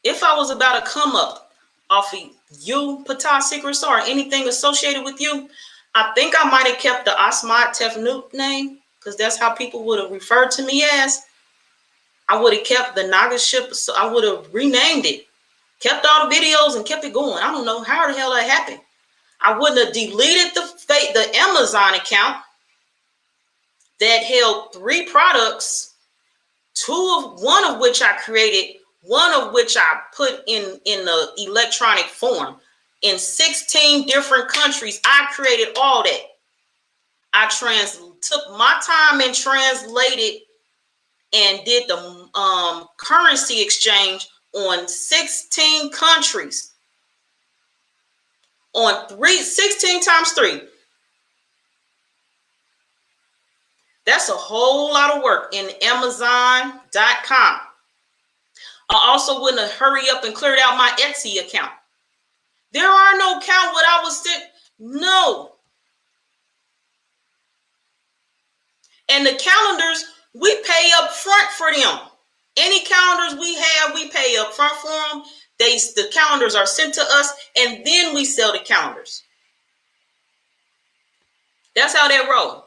If I was about to come up off of you, Ptah Skr Asar, or anything associated with you, I think I might have kept the Asmat Tefnut name, because that's how people would have referred to me as. I would have kept the Nagaship, so I would have renamed it, kept all the videos and kept it going. I don't know how the hell that happened. I wouldn't have deleted the Amazon account that held 3 products, one of which I created, one of which I put in the electronic form in 16 different countries. I created all that. I took my time and translated and did the currency exchange on 16 countries. On 16 times 3. That's a whole lot of work in Amazon.com. I also wouldn't have hurried up and cleared out my Etsy account. There are no account what I was sent. No. And the calendars, we pay up front for them. Any calendars we have, we pay up front for them. The calendars are sent to us, and then we sell the calendars. That's how they roll.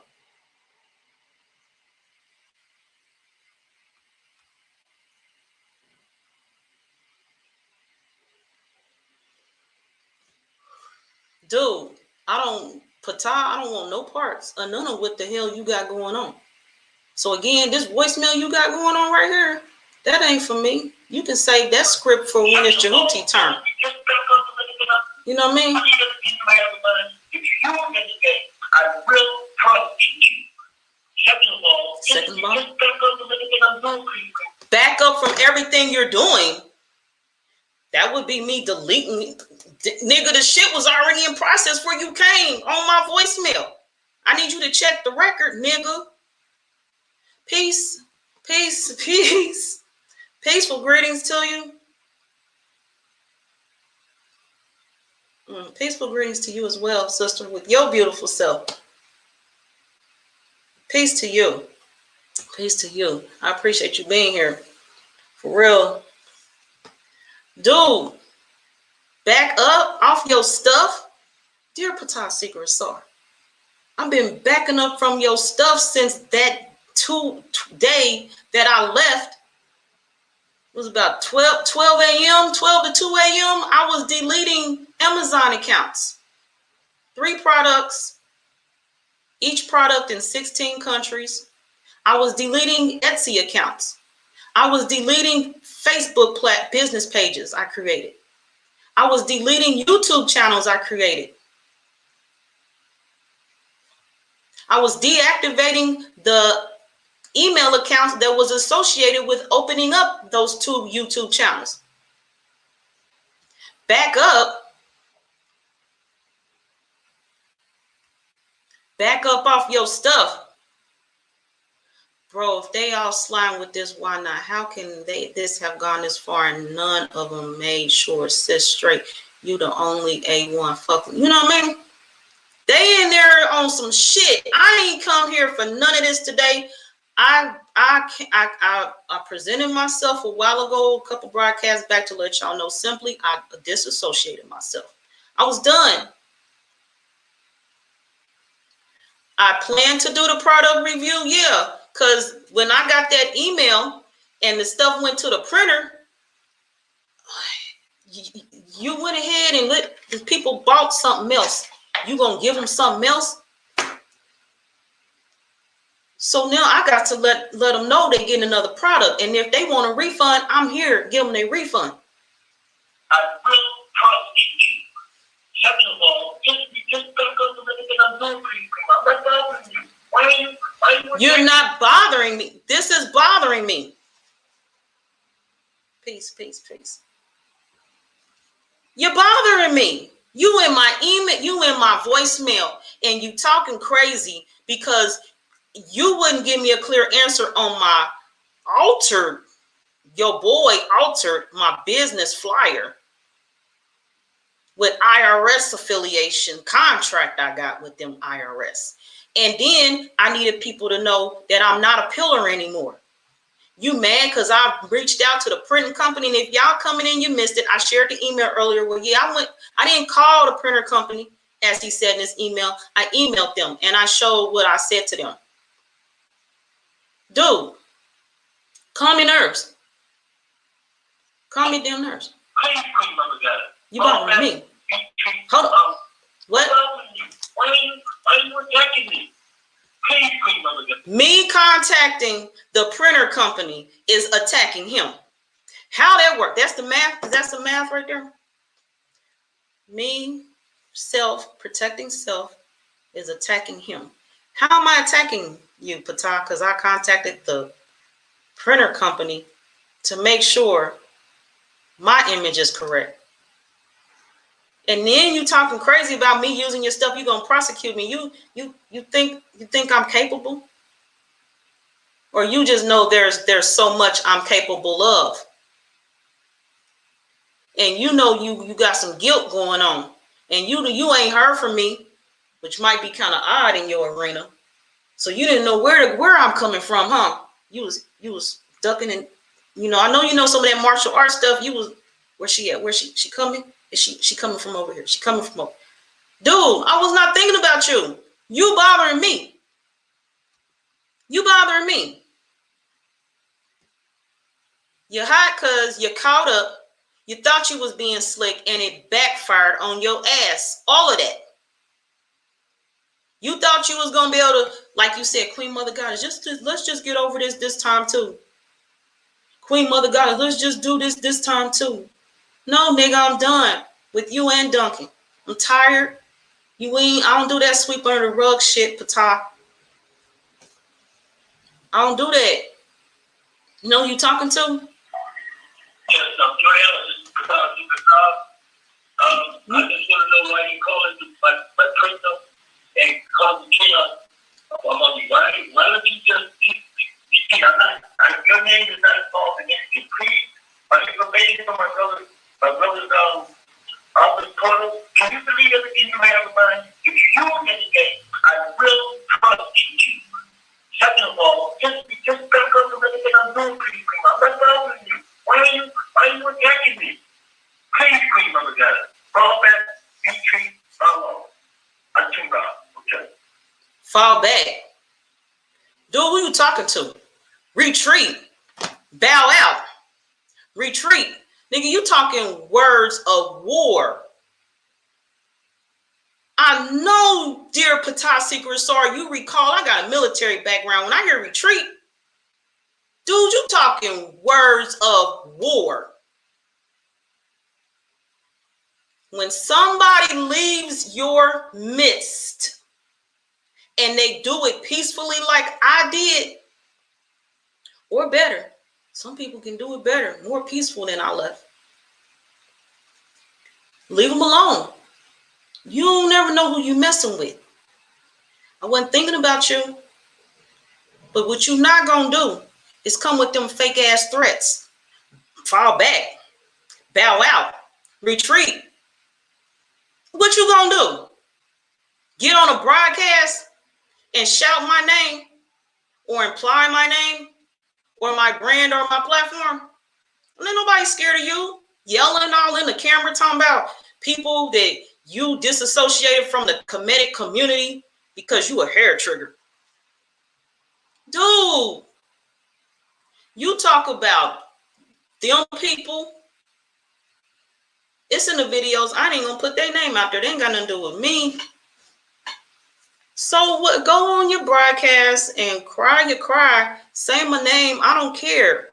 Dude, Ptah, I don't want no parts of none of what the hell you got going on. So again, this voicemail you got going on right here, that ain't for me. You can save that script for when it's Jehuti turn. You know what I mean? If you understand, I will prosecute you. Second of all, back up from everything you're doing. That would be me deleting. Nigga, the shit was already in process before you came on my voicemail. I need you to check the record, nigga. Peace, peace, peace. Peaceful greetings to you. Peaceful greetings to you as well, sister, with your beautiful self. Peace to you. Peace to you. I appreciate you being here. For real. Dude, back up off your stuff. Dear Ptah Skr Asar, I've been backing up from your stuff since that day that I left. It was about 12 a.m., 12 to 2 a.m. I was deleting Amazon accounts. 3 products, each product in 16 countries. I was deleting Etsy accounts. I was deleting Facebook business pages I created. I was deleting YouTube channels I created. I was deactivating the email accounts that was associated with opening up those 2 YouTube channels. Back up off your stuff. Bro, if they all slime with this, why not? How can this have gone this far and none of them made sure sit straight? You the only A1 fuck. You know what I mean? They in there on some shit. I ain't come here for none of this today. I presented myself a while ago, a couple broadcasts back, to let y'all know simply I disassociated myself. I was done. I plan to do the product review, yeah, because when I got that email and the stuff went to the printer, you went ahead and let the people bought something else. You gonna give them something else? So now I got to let them know they're getting another product. And if they want a refund, I'm here. Give them their refund. I will prosecute you. Second of all, just back up to everything I'm doing for you. I'm not bothering you. Why are you You're not bothering me. This is bothering me. Peace. You're bothering me. You in my email, you in my voicemail, and you talking crazy because you wouldn't give me a clear answer on my your boy altered my business flyer with IRS affiliation contract I got with them IRS. And then I needed people to know that I'm not a pillar anymore. You mad because I reached out to the printing company, and if y'all coming in, you missed it. I shared the email earlier. Well, yeah, I didn't call the printer company, as he said in his email. I emailed them, and I showed what I said to them. Dude, calm your nerves. Calm your damn nerves. You bothering me. Hold on. What? Why are you attacking me? Me contacting the printer company is attacking him. How that work? That's the math. That's the math right there. Me, protecting self is attacking him. How am I attacking you, Ptah? Because I contacted the printer company to make sure my image is correct. And then you talking crazy about me using your stuff. You gonna prosecute me? You think I'm capable? Or you just know there's so much I'm capable of. And you know you got some guilt going on. And you ain't heard from me, which might be kind of odd in your arena. So you didn't know where I'm coming from, huh? You was ducking and I know you know some of that martial arts stuff. You was where she at? Where she coming? Is she coming from over here? She coming from over. Dude, I was not thinking about you. You bothering me. You bothering me. You're hot because you're caught up. You thought you was being slick and it backfired on your ass. All of that. You thought you was gonna be able to, like you said, Queen Mother Goddess, let's just get over this time too. Queen Mother Goddess, let's just do this time too. No, nigga, I'm done with you and Duncan. I'm tired. I don't do that sweep under the rug shit, Ptah. I don't do that. You know who you talking to? Yes, I'm Joanna. I just want to know why you calling my printer and call the chaos. Why don't you just your name is not involved in anything. Please, are you debating for my brother's office portal? Can you believe everything you have in mind? If you indicate, I will prosecute you. Second of all, just back up to everything I'm doing for you. I'm not bothering you. Why are you attacking me? Please, Queen Mother Goddess, fall back, retreat, follow. Okay. Fall back. Dude, who you talking to? Retreat. Bow out. Retreat. Nigga, you talking words of war. I know, dear Ptah Skr Asar, you recall I got a military background. When I hear retreat, dude, you talking words of war. When somebody leaves your midst and they do it peacefully like I did, or better, some people can do it better, more peaceful than I left. Leave them alone. You don't never know who you messing with. I wasn't thinking about you, but what you not gonna do is come with them fake ass threats. Fall back, bow out, retreat. What you gonna do? Get on a broadcast and shout my name or imply my name or my brand or my platform? Ain't nobody scared of you. Yelling all in the camera talking about people that you disassociated from the comedic community because you a hair trigger. Dude, you talk about them people. It's in the videos. I ain't gonna put their name out there. They ain't got nothing to do with me. So what? Go on your broadcast and cry your cry. Say my name. I don't care.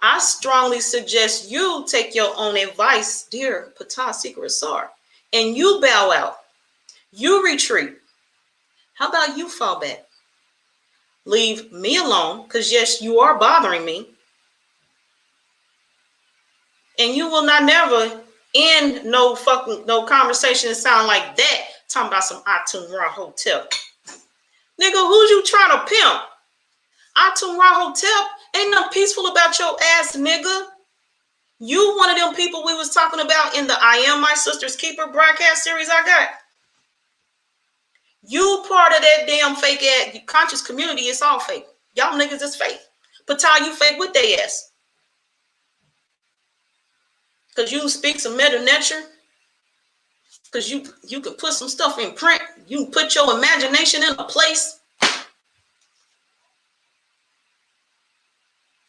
I strongly suggest you take your own advice, dear Ptah Skr Asar, and you bow out. You retreat. How about you fall back? Leave me alone, because yes, you are bothering me. And you will not never end no conversation that sound like that, talking about some Atum Ra Hotel. Nigga, who's you trying to pimp? Atum Ra Hotel ain't nothing peaceful about your ass, nigga. You one of them people we was talking about in the I Am My Sister's Keeper broadcast series I got. You part of that damn fake ass conscious community. It's all fake. Y'all niggas is fake. Ptah, you fake with they ass. Because you speak some meta nature. Because you can put some stuff in print. You can put your imagination in a place.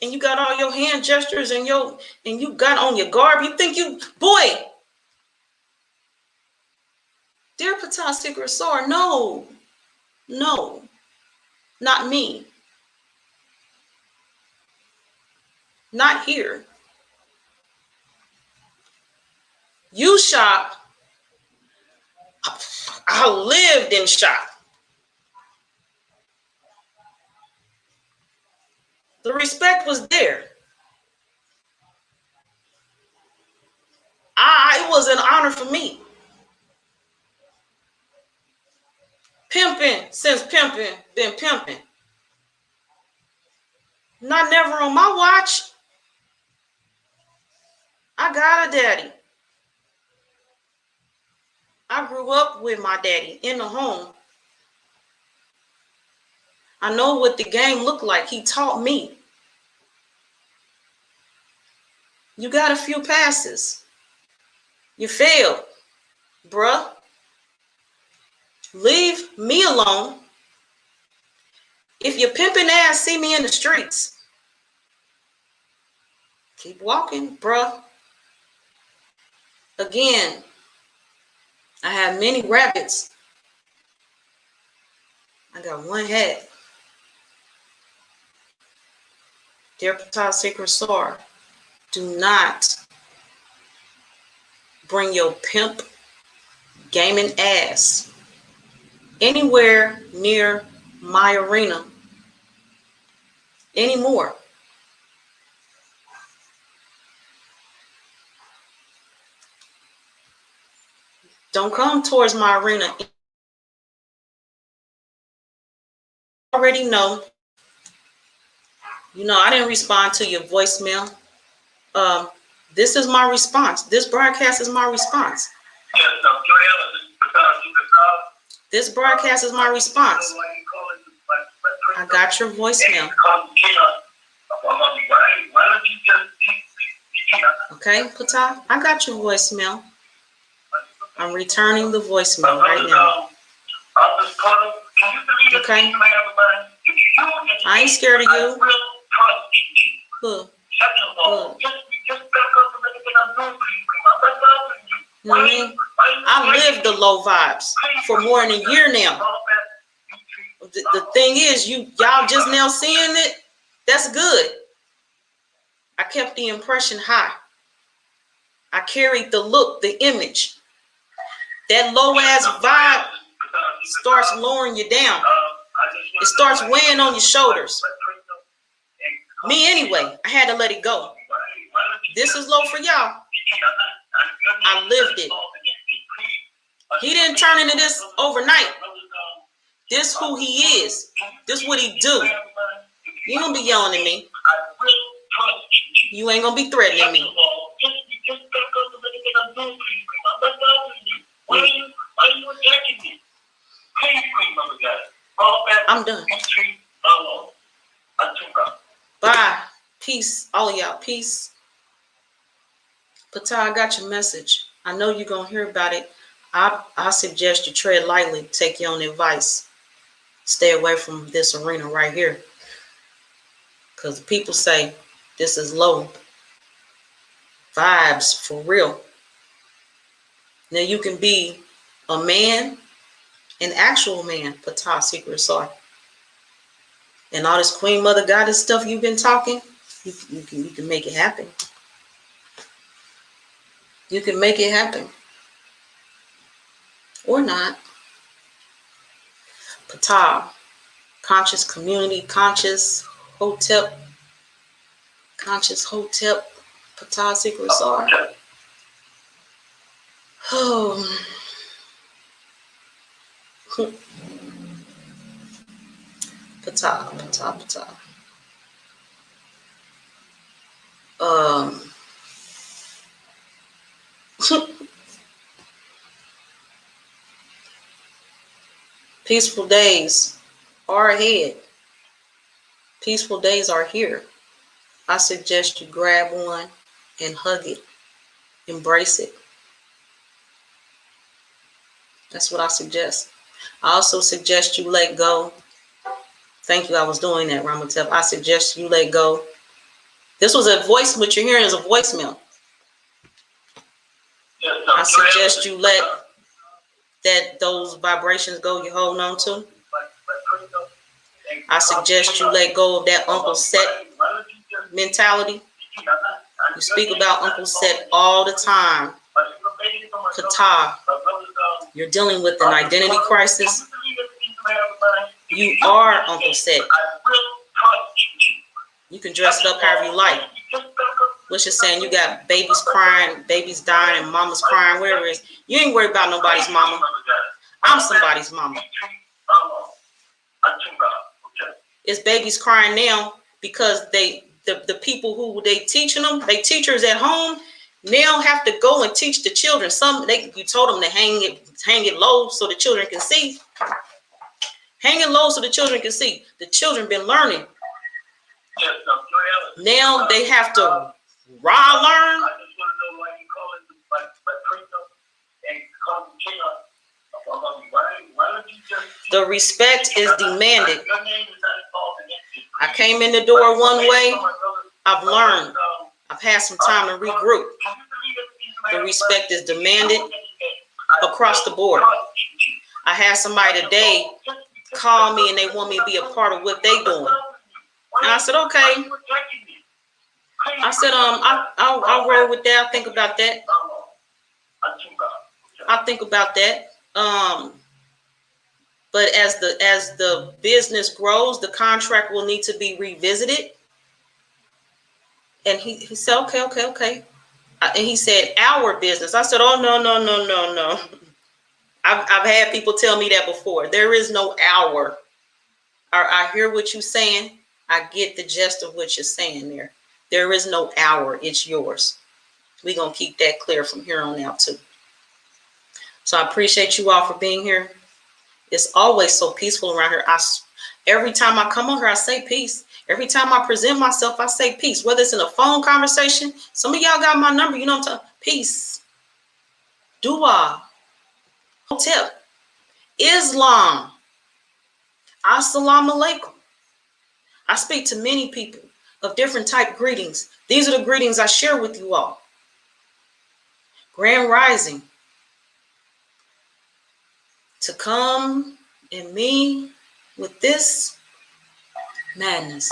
And you got all your hand gestures and you got on your garb. You think you, boy. Dear Ptah Skr Asar, no, not me. Not here. You shop. I lived in shop. The respect was there. It was an honor for me. Pimping, since pimping, been pimping. Not never on my watch. I got a daddy. I grew up with my daddy in the home. I know what the game looked like. He taught me. You got a few passes. You failed, bruh. Leave me alone. If your pimping ass see me in the streets, keep walking, bruh. Again, I have many rabbits. I got one head. Dear Ptah Skr Asar, do not bring your pimp gaming ass anywhere near my arena anymore. Don't come towards my arena. You already know. You know, I didn't respond to your voicemail. This is my response. This broadcast is my response. This broadcast is my response. I got your voicemail. Okay, Ptah, I got your voicemail. I'm returning the voicemail right now. Okay? I ain't scared of you. Look. You know what I mean? I lived the low vibes for more than a year now. The thing is, y'all just now seeing it. That's good. I kept the impression high. I carried the look, the image. That low ass vibe starts lowering you down. It starts weighing on your shoulders. Me anyway, I had to let it go. This is low for y'all. I lived it. He didn't turn into this overnight. This who he is. This what he do. You ain't gonna be yelling at me. You ain't gonna be threatening me. I'm done. Bye. Peace. All of y'all. Peace. Ptah, I got your message. I know you're going to hear about it. I suggest you tread lightly. Take your own advice. Stay away from this arena right here. Because people say this is low. Vibes for real. Now you can be a man an actual man, Ptah Skr Asar. And all this Queen Mother Goddess stuff you've been talking, you can make it happen. You can make it happen. Or not. Ptah, conscious community, conscious Hotep, Ptah Skr Asar. Oh. Ptah. Peaceful days are ahead. Peaceful days are here. I suggest you grab one and hug it. Embrace it. That's what I suggest. I also suggest you let go. Thank you. I was doing that, Ramatep. I suggest you let go. This was a voice. What you're hearing is a voicemail. I suggest you let those vibrations go you're holding on to. I suggest you let go of that Uncle Set mentality. You speak about Uncle Set all the time. Ptah, you're dealing with an identity crisis. You are Uncle Set. You can dress it up however you like. What's just saying you got babies crying, babies dying, and mama's crying, wherever it is. You ain't worried about nobody's mama. I'm somebody's mama. It's babies crying now because the people who they teaching them, they teachers at home, now have to go and teach the children. You told them to hang it low so the children can see. Hang it low so the children can see. The children been learning. Now they have to learn. The respect is demanded. I came in the door one way. I've learned. I've had some time to regroup. The respect is demanded across the board. I had somebody today call me and they want me to be a part of what they doing. And I said, okay. I said, I'll roll with that. I'll think about that. But as the business grows, the contract will need to be revisited. And he said, okay. And he said, our business. I said, oh, no. I've had people tell me that before. There is no our. I hear what you're saying. I get the gist of what you're saying there. There is no our. It's yours. We're going to keep that clear from here on out, too. So I appreciate you all for being here. It's always so peaceful around here. Every time I come on here, I say peace. Every time I present myself, I say peace. Whether it's in a phone conversation, some of y'all got my number, you know what I'm talking. Peace. Dua. Hotep. Islam. Assalamu alaikum. I speak to many people of different type greetings. These are the greetings I share with you all. Grand Rising. To come in me with this madness.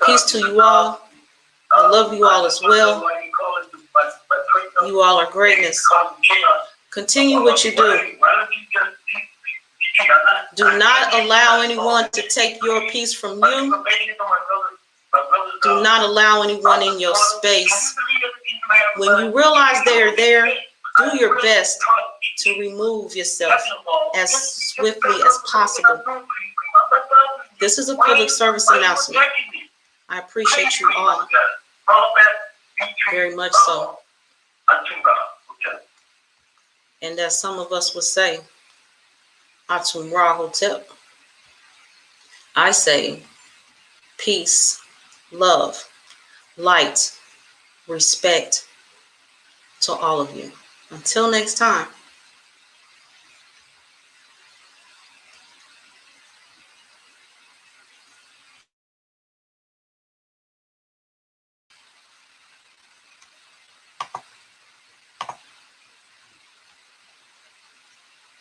Peace to you all. I love you all as well. You all are greatness. Continue what you do. Do not allow anyone to take your peace from you. Do not allow anyone in your space. When you realize they're there, do your best to remove yourself as swiftly as possible. This is a public service announcement. I appreciate you all very much so. And as some of us would say, Atum Ra Hotep. I say peace, love, light, respect to all of you. Until next time.